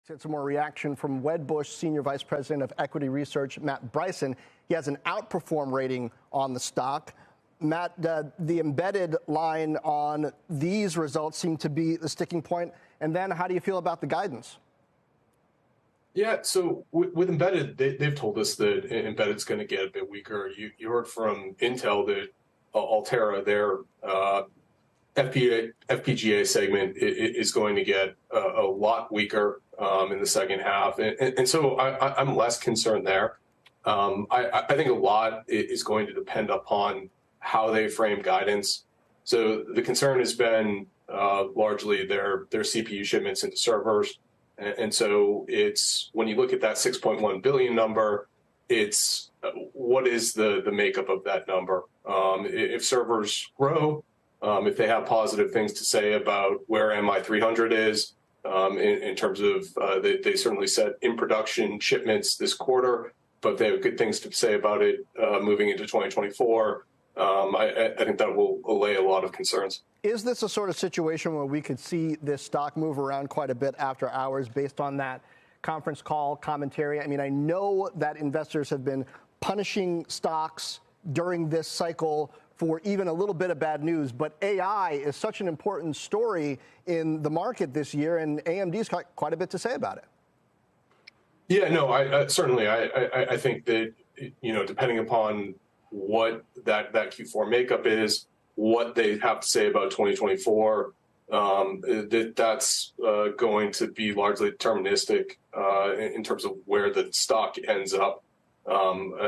Get some more reaction from Wedbush Senior Vice President of Equity Research, Matt Bryson. He has an outperform rating on the stock. Matt, the embedded line on these results seem to be the sticking point. And then how do you feel about the guidance? Yeah, so with embedded, they've told us that embedded's going to get a bit weaker. You heard from Intel that Altera, their FPGA segment, is going to get a lot weaker in the second half. And so I'm less concerned there. I think a lot is going to depend upon how they frame guidance. So the concern has been largely their CPU shipments into servers. And so it's, when you look at that 6.1 billion number, it's what is the makeup of that number? If servers grow, if they have positive things to say about where MI300 is, in terms of they certainly said in production shipments this quarter, but they have good things to say about it moving into 2024. I think that will allay a lot of concerns. Is this a sort of situation where we could see this stock move around quite a bit after hours based on that conference call commentary? I mean, I know that investors have been punishing stocks during this cycle for even a little bit of bad news, but AI is such an important story in the market this year, and AMD's got quite a bit to say about it. Yeah, no, I certainly, I think that, you know, depending upon what that Q4 makeup is, what they have to say about 2024, that's going to be largely deterministic in terms of where the stock ends up.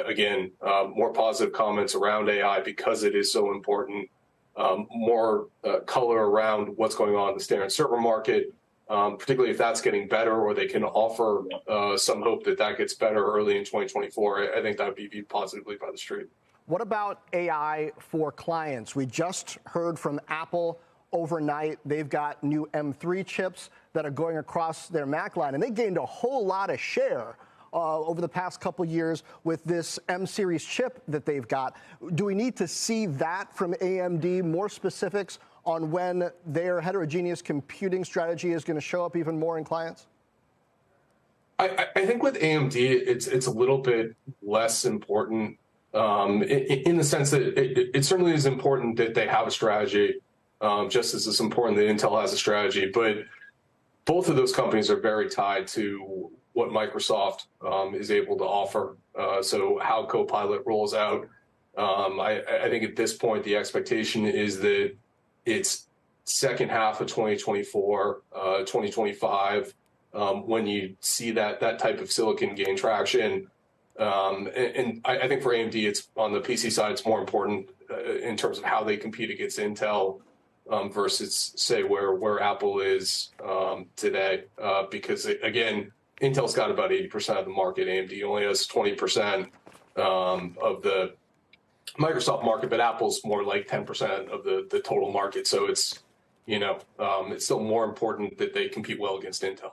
Again, more positive comments around AI because it is so important, more color around what's going on in the standard server market, particularly if that's getting better or they can offer some hope that that gets better early in 2024. I think that would be viewed positively by the street. What about AI for clients? We just heard from Apple overnight. They've got new M3 chips that are going across their Mac line, and they gained a whole lot of share over the past couple years with this M series chip that they've got. Do we need to see that from AMD, more specifics on when their heterogeneous computing strategy is going to show up even more in clients? I think with AMD, it's a little bit less important in the sense that it certainly is important that they have a strategy, just as it's important that Intel has a strategy. But both of those companies are very tied to what Microsoft is able to offer. So how Copilot rolls out, I think at this point, the expectation is that it's second half of 2024, 2025, when you see that type of silicon gain traction. And I think for AMD, it's on the PC side, it's more important in terms of how they compete against Intel versus, say, where Apple is today. Because, again, Intel's got about 80% of the market. AMD only has 20% of the Microsoft market, but Apple's more like 10% of the total market. So it's, you know, it's still more important that they compete well against Intel.